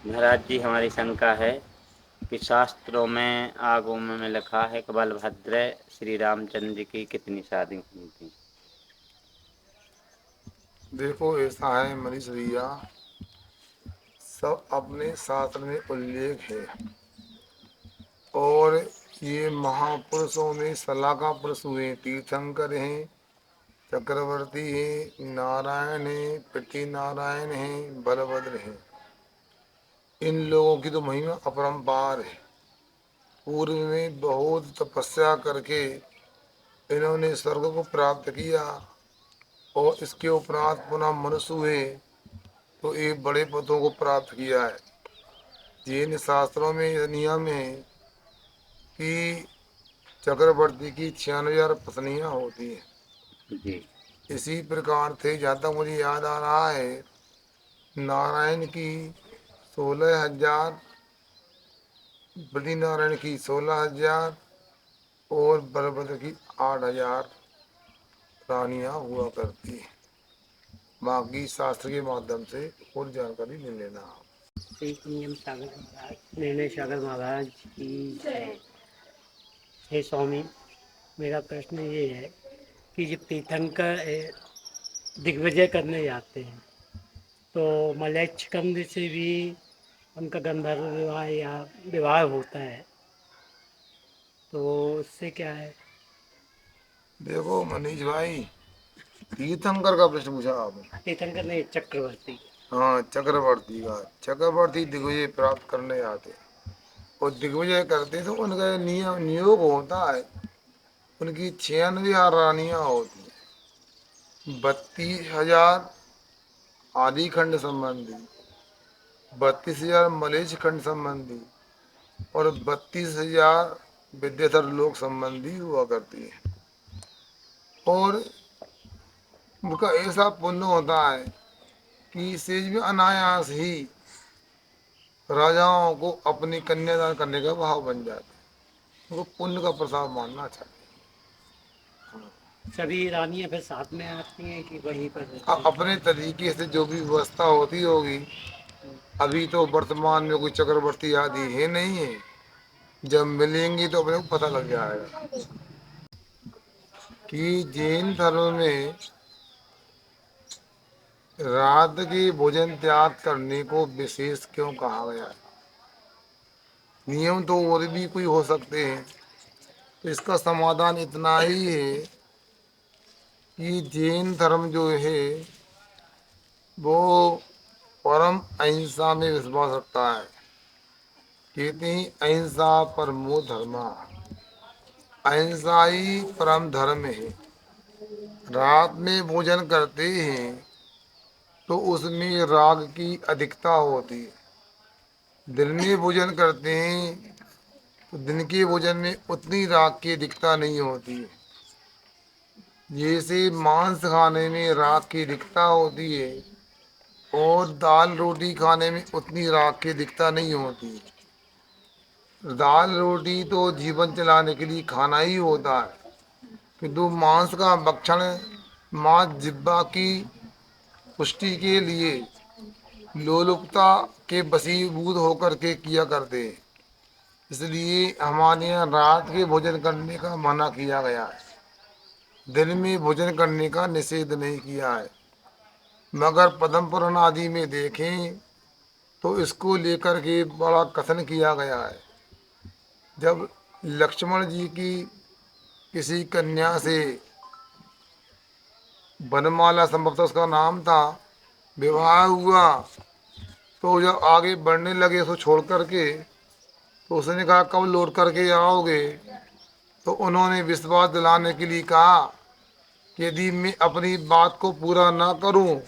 महाराज जी, हमारी शंका है कि शास्त्रों में आगम में लिखा है कि बलभद्र श्री रामचंद्र की कितनी शादी हुई थी। देखो, ऐसा है मनीष भैया, सब अपने शास्त्र में उल्लेख है और ये महापुरुषों में सलाह का पुरुष हुए। तीर्थंकर हैं, चक्रवर्ती हैं, नारायण हैं, पति नारायण हैं, बलभद्र हैं। इन लोगों की तो महिमा अपरंपार है। पूर्व में बहुत तपस्या करके इन्होंने स्वर्ग को प्राप्त किया और इसके उपरांत पुनः मनुष्य हुए तो एक बड़े पदों को प्राप्त किया है। जैन शास्त्रों में यह नियम है कि चक्रवर्ती की 96,000 पत्नियां होती हैं। जी। इसी प्रकार से जहाँ तक मुझे याद आ रहा है, नारायण की 16,000, बलि नारायण की 16,000 और बलभद्र की 8,000 रानियां हुआ करती हैं। बाकी शास्त्र के माध्यम से और जानकारी ले लेना। एक नियम सागर महाराज, निर्णय सागर महाराज की जय। हे स्वामी, मेरा प्रश्न ये है कि जब तीर्थंकर दिग्विजय करने जाते हैं तो मलयच्छकंद से भी उनका गंधर्व विवाह या विवाह होता है, तो उससे क्या है? देखो मनीष भाई, तीर्थंकर का प्रश्न पूछा आपने। तीर्थंकर नहीं, चक्रवर्ती। हाँ, चक्रवर्ती का। चक्रवर्ती दिग्विजय प्राप्त करने आते और दिग्विजय करते तो उनका नियम नियोग होता है। उनकी 96,000 रानियां होती हैं, 32,000 आदि खंड संबंधी, 32,000 मलेच्छ खंड संबंधी और 32,000 विद्याधर लोक संबंधी हुआ करती है। और उनका ऐसा पुण्य होता है कि सेज में अनायास ही राजाओं को अपनी कन्यादान करने का भाव बन जाता है। उनको पुण्य का प्रसाद मानना चाहिए। सभी रानियां फिर साथ में आती हैं कि वहीं पर रहती अपने तरीके से जो भी व्यवस्था होती होगी। अभी तो वर्तमान में कोई चक्रवर्ती आदि है नहीं है। जब मिलेंगी तो अपने को पता लग जाएगा कि जैन धर्म में रात के भोजन त्याग करने को विशेष क्यों कहा गया है। नियम तो और भी कोई हो सकते हैं, तो इसका समाधान इतना ही है कि जैन धर्म जो है वो परम अहिंसा में विश्वास रखता है। कहते हैं अहिंसा परमो धर्म, अहिंसा ही परम धर्म है। रात में भोजन करते हैं तो उसमें राग की अधिकता होती है। दिन में भोजन करते हैं तो दिन के भोजन में उतनी राग की अधिकता नहीं होती है। जैसे मांस खाने में राग की अधिकता होती है और दाल रोटी खाने में उतनी राग की अधिकता नहीं होती है। दाल रोटी तो जीवन चलाने के लिए खाना ही होता है, किंतु मांस का भक्षण मांस जिह्वा की पुष्टि के लिए लोलुपता के वशीभूत होकर के किया करते हैं। इसलिए हमारे यहाँ रात के भोजन करने का मना किया गया है, दिन में भोजन करने का निषेध नहीं किया है। मगर पद्म पुराण आदि में देखें तो इसको लेकर के बड़ा कथन किया गया है। जब लक्ष्मण जी की किसी कन्या से, वनमाला संभवतः उसका नाम था, विवाह हुआ तो जब आगे बढ़ने लगे उसको छोड़ करके, तो उसने कहा कब लौट करके आओगे। तो उन्होंने विश्वास दिलाने के लिए कहा कि यदि मैं अपनी बात को पूरा ना करूं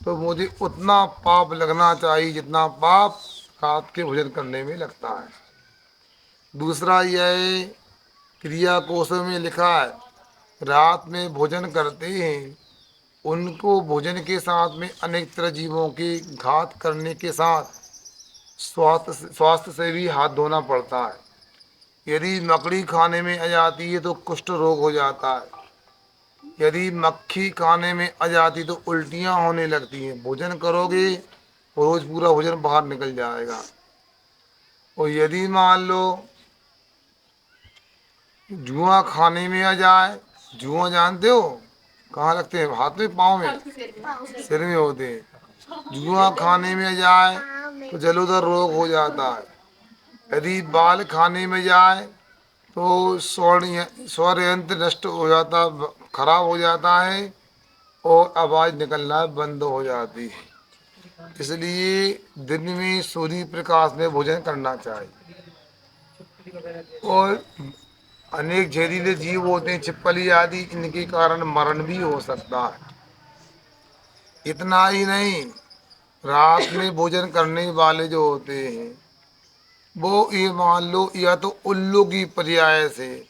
तो मुझे उतना पाप लगना चाहिए जितना पाप रात के भोजन करने में लगता है। दूसरा यह क्रिया कोशों में लिखा है, रात में भोजन करते हैं उनको भोजन के साथ में अनेक तरह जीवों के घात करने के साथ स्वास्थ्य से भी हाथ धोना पड़ता है। यदि मकड़ी खाने में आ जाती है तो कुष्ठ रोग हो जाता है। यदि मक्खी खाने में आ जाती तो उल्टियाँ होने लगती हैं। भोजन करोगे रोज पूरा भोजन बाहर निकल जाएगा। और यदि मान लो जुआ खाने में आ जाए, जुआ जानते हो कहाँ लगते हैं? हाथ में, पाँव में, सिर में होते हैं। जुआ खाने में आ जाए तो जलोदर रोग हो जाता है। यदि बाल खाने में जाए तो स्वर यंत्र नष्ट हो जाता, खराब हो जाता है और आवाज़ निकलना बंद हो जाती है। इसलिए दिन में सूर्य प्रकाश में भोजन करना चाहिए। और अनेक जहरीले जीव होते हैं, छिपकली आदि, इनके कारण मरण भी हो सकता है। इतना ही नहीं, रात में भोजन करने वाले जो होते हैं वो ये मान लो या तो उल्लू की पर्याय से,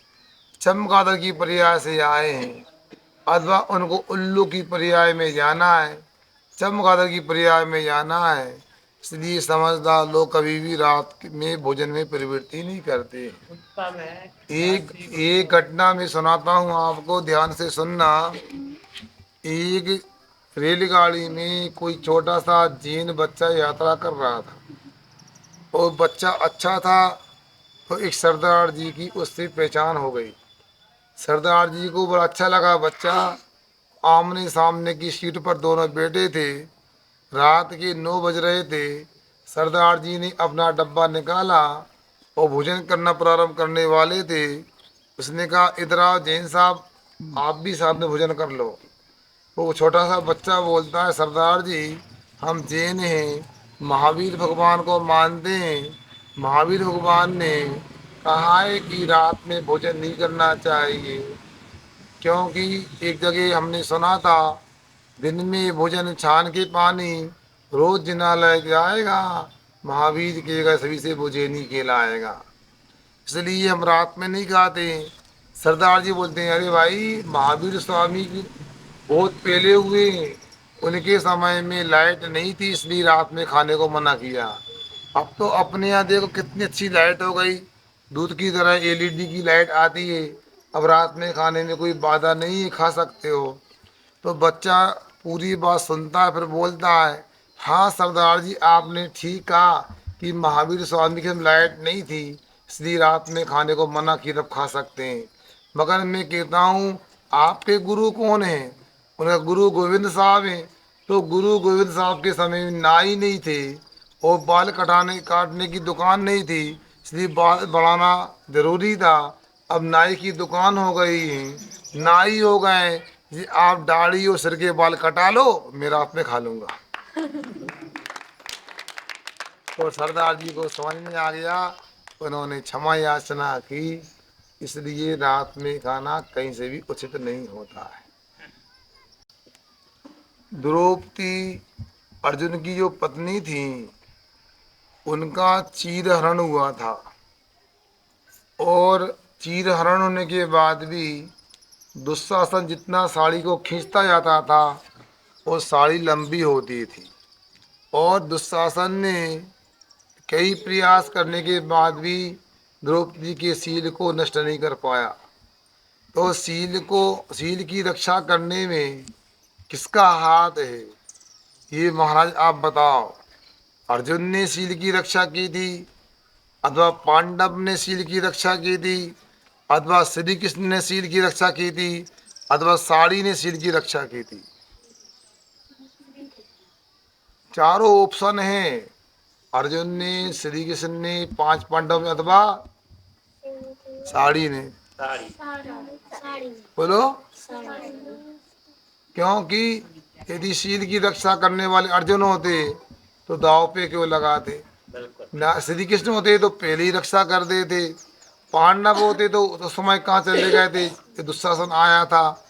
चमगादड़ की पर्याय से आए हैं, अथवा उनको उल्लू की पर्याय में जाना है, चमगादड़ की पर्याय में जाना है। इसलिए समझदार लोग कभी भी रात में भोजन में प्रवृत्ति नहीं करते। एक एक घटना में सुनाता हूँ आपको, ध्यान से सुनना। एक रेलगाड़ी में कोई छोटा सा जीन बच्चा यात्रा कर रहा था और बच्चा अच्छा था, तो एक सरदार जी की उससे पहचान हो गई। सरदार जी को बड़ा अच्छा लगा बच्चा। आमने सामने की सीट पर दोनों बैठे थे। रात के 9 बज रहे थे। सरदार जी ने अपना डब्बा निकाला और भोजन करना प्रारंभ करने वाले थे। उसने कहा, इधर आओ जैन साहब, आप भी साथ में भोजन कर लो। वो छोटा सा बच्चा बोलता है, सरदार जी हम जैन हैं, महावीर भगवान को मानते हैं। महावीर भगवान ने कहा है कि रात में भोजन नहीं करना चाहिए, क्योंकि एक जगह हमने सुना था, दिन में भोजन छान के पानी, रोज जिनालय जाएगा, महावीर के सभी से भोजनी कहलाएगा। इसलिए हम रात में नहीं खाते। सरदार जी बोलते हैं, अरे भाई महावीर स्वामी की बहुत पहले हुए, उनके समय में लाइट नहीं थी, इसलिए रात में खाने को मना किया। अब तो अपने यहाँ देखो कितनी अच्छी लाइट हो गई, दूध की तरह एलईडी की लाइट आती है। अब रात में खाने में कोई बाधा नहीं है, खा सकते हो। तो बच्चा पूरी बात सुनता है, फिर बोलता है, हाँ सरदार जी आपने ठीक कहा कि महावीर स्वामी की लाइट नहीं थी, इसलिए रात में खाने को मना की, तब खा सकते हैं। मगर मैं कहता हूँ, आपके गुरु कौन हैं? उनका गुरु गोविंद साहब हैं। तो गुरु गोविंद साहब के समय में नाई नहीं थे और बाल काटने की दुकान नहीं थी, इसलिए बाल बढ़ाना जरूरी था। अब नाई की दुकान हो गई है, नाई हो गए जी, आप दाढ़ी और सिर के बाल कटा लो, मैं रात में खा लूँगा। तो सरदार जी को समझ में आ गया, उन्होंने क्षमा याचना की। इसलिए रात में खाना कहीं से भी उचित नहीं होता है। द्रौपदी, अर्जुन की जो पत्नी थी, उनका चीरहरण हुआ था और चीरहरण होने के बाद भी दुशासन जितना साड़ी को खींचता जाता था, वो साड़ी लंबी होती थी। और दुशासन ने कई प्रयास करने के बाद भी द्रौपदी के शील को नष्ट नहीं कर पाया। तो शील की रक्षा करने में किसका हाथ है, ये महाराज आप बताओ। अर्जुन ने शील की रक्षा की थी, अथवा पांडव ने शील की रक्षा की थी, अथवा श्री कृष्ण ने शील की रक्षा की थी, अथवा साड़ी ने शील की रक्षा की थी? चारों ऑप्शन हैं। अर्जुन ने, श्री कृष्ण ने, 5 पांडव ने, अथवा साड़ी ने। बोलो। क्योंकि यदि शील की रक्षा करने वाले अर्जुन होते तो दाव पे क्यों लगाते? ना श्री कृष्ण होते तो पहले ही रक्षा कर देते। पांडव होते तो उस समय कहाँ चले गए थे, ये दुशासन आया था।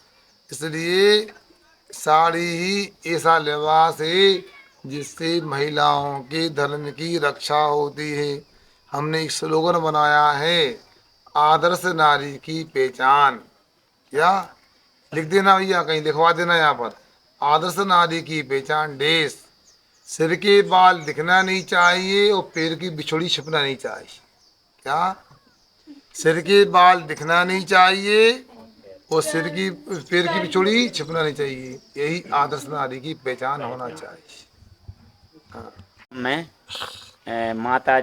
इसलिए साड़ी ही ऐसा लिबास है जिससे महिलाओं के धर्म की रक्षा होती है। हमने एक स्लोगन बनाया है, आदर्श नारी की पहचान। क्या लिख देना भैया, कहीं लिखवा देना यहाँ पर, आदर्श नारी की पहचान देश। सिर के बाल दिखना नहीं चाहिए और पैर की बिछुड़ी छिपना नहीं चाहिए। क्या? सिर के बाल दिखना नहीं चाहिए और पैर की बिछुड़ी छिपना नहीं चाहिए। यही आदर्श नारी की पहचान होना चाहिए। हाँ। में माता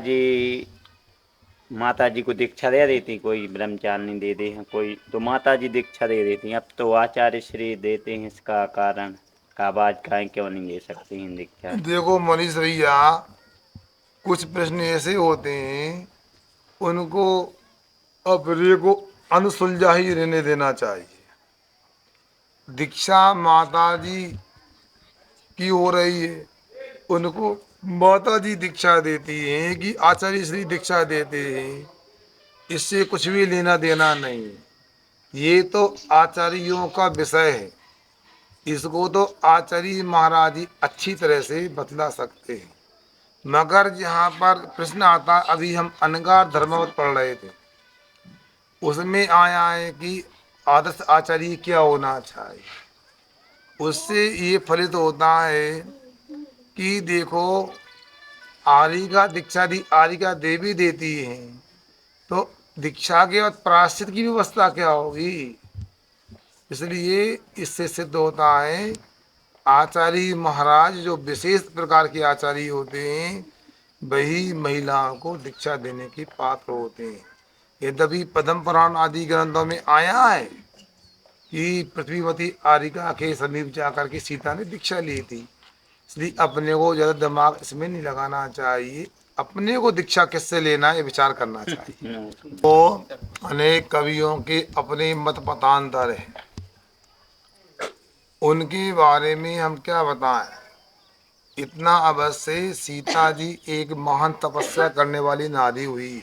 जी को दीक्षा दे देती, कोई ब्रह्मचारिणी दे दे हैं कोई, तो माता जी दीक्षा दे देती हैं। अब तो आचार्य श्री देते हैं, इसका कारण आवाज काहे क्यों नहीं दे सकती हैं दीक्षा? देखो मनीष भैया, कुछ प्रश्न ऐसे होते हैं उनको अपने को अनसुलझा ही रहने देना चाहिए। दीक्षा माता जी की हो रही है, उनको माता जी दीक्षा देती हैं कि आचार्य श्री दीक्षा देते हैं, इससे कुछ भी लेना देना नहीं है। ये तो आचार्यों का विषय है, इसको तो आचार्य महाराज जी अच्छी तरह से बतला सकते हैं। मगर जहाँ पर प्रश्न आता, अभी हम अनगार धर्मवत पढ़ रहे थे, उसमें आया है कि आदर्श आचार्य क्या होना चाहिए। उससे ये फलित होता है कि देखो, आर्यिका दीक्षा दी, आर्यिका देवी देती है, तो दीक्षा के बाद प्रायश्चित की व्यवस्था क्या होगी। इसलिए इससे सिद्ध होता है आचार्य महाराज जो विशेष प्रकार के आचार्य होते हैं, वही महिलाओं को दीक्षा देने के पात्र होते हैं। यद्यपि पद्म पुराण आदि ग्रंथों में आया है कि पृथ्वीवती आर्यिका के समीप जाकर के सीता ने दीक्षा ली थी। इसलिए अपने को ज़्यादा दिमाग इसमें नहीं लगाना चाहिए, अपने को दीक्षा किससे लेना है ये विचार करना चाहिए। तो अनेक कवियों के अपने मत मतांतर है, उनके बारे में हम क्या बताएं। इतना अवश्य सीता जी एक महान तपस्या करने वाली नारी हुई,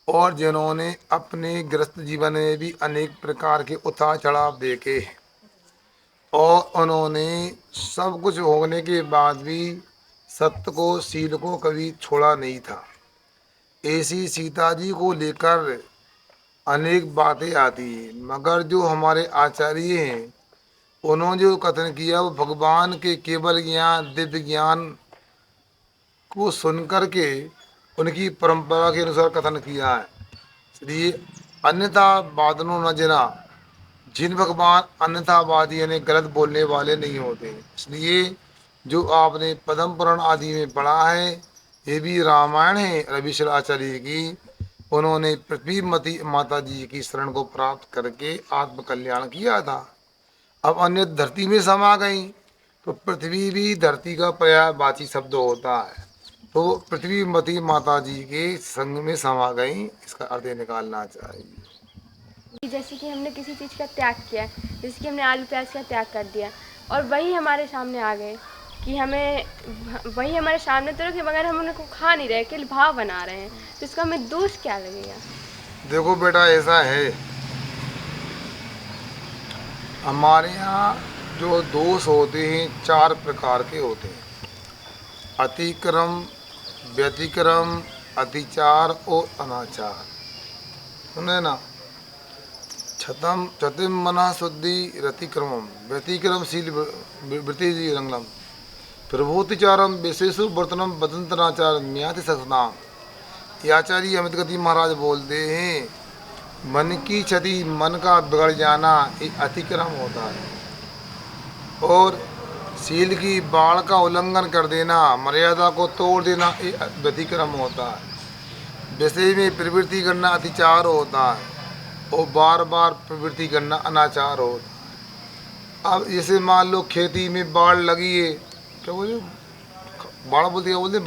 और जिन्होंने अपने गृहस्थ जीवन में भी अनेक प्रकार के उतार चढ़ाव देखे, और उन्होंने सब कुछ होने के बाद भी सत्य को, शील को कभी छोड़ा नहीं था। ऐसी सीता जी को लेकर अनेक बातें आती हैं, मगर जो हमारे आचार्य हैं उन्होंने जो कथन किया वो भगवान के केवल ज्ञान, दिव्य ज्ञान को सुनकर के उनकी परंपरा के अनुसार कथन किया है। इसलिए अन्यथा वादनो न जना, जिन भगवान अन्यथावादी यानी गलत बोलने वाले नहीं होते। इसलिए जो आपने पद्म पुराण आदि में पढ़ा है, ये भी रामायण है रविशर आचार्य की, उन्होंने पृथ्वीमती माता जी की शरण को प्राप्त करके आत्म कल्याण किया था। अब अन्य धरती में समा गई, तो पृथ्वी भी धरती का पर्यायवाची शब्द होता है, तो पृथ्वीमती माता जी के संग में समा गई, इसका अर्थ निकालना चाहिए। जैसे कि हमने किसी चीज़ का त्याग किया, जैसे कि हमने आलू प्याज का त्याग कर दिया, और वही हमारे सामने आ गए कि हमें वही हमारे सामने तो रखे मगर हम उनको खा नहीं रहे, केवल भाव बना रहे हैं, तो इसका हमें दोष क्या लगेगा। देखो बेटा, ऐसा है हमारे यहाँ जो दोष होते हैं 4 प्रकार के होते हैं: अतिक्रम, व्यतिक्रम, अतिचार और अनाचार। सुने ना, छतिम मना शुद्धि रतिक्रमम व्यतिक्रमशील वृत्ति रंगलम प्रभूतिचारम विशेषु वर्तनम बदंतनाचार म्याति सतनाम। ये आचार्य अमित गति महाराज बोलते हैं, मन की क्षति, मन का बिगड़ जाना, ये अतिक्रम होता है, और शील की बाढ़ का उल्लंघन कर देना, मर्यादा को तोड़ देना, ये व्यतिक्रम होता है। विषय में प्रवृत्ति करना अतिचार होता है, और बार बार प्रवृत्ति करना अनाचार होता है। अब जैसे मान लो खेती में बाढ़ लगी है, क्या बोले, बाढ़ बोलते क्या बोलते,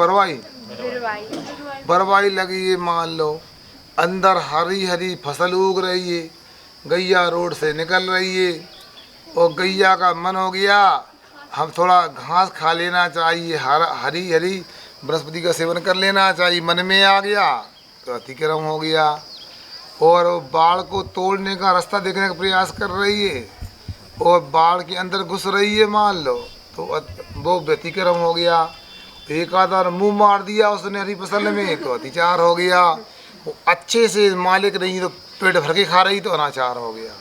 बरवाई लगी है, मान लो अंदर हरी हरी फसल उग रही है, गैया रोड से निकल रही है, और गैया का मन हो गया हम थोड़ा घास खा लेना चाहिए, हरी हरी बृहस्पति का सेवन कर लेना चाहिए, मन में आ गया तो अतिक्रम हो गया। और बाढ़ को तोड़ने का रास्ता देखने का प्रयास कर रही है, और बाढ़ के अंदर घुस रही है मान लो, तो वो व्यतिक्रम हो गया। एक आधा मुंह मार दिया उसने हरी फसल में, तो अतिचार हो गया। वो अच्छे से मालिक नहीं तो पेट भर के खा रही, तो अनाचार हो गया।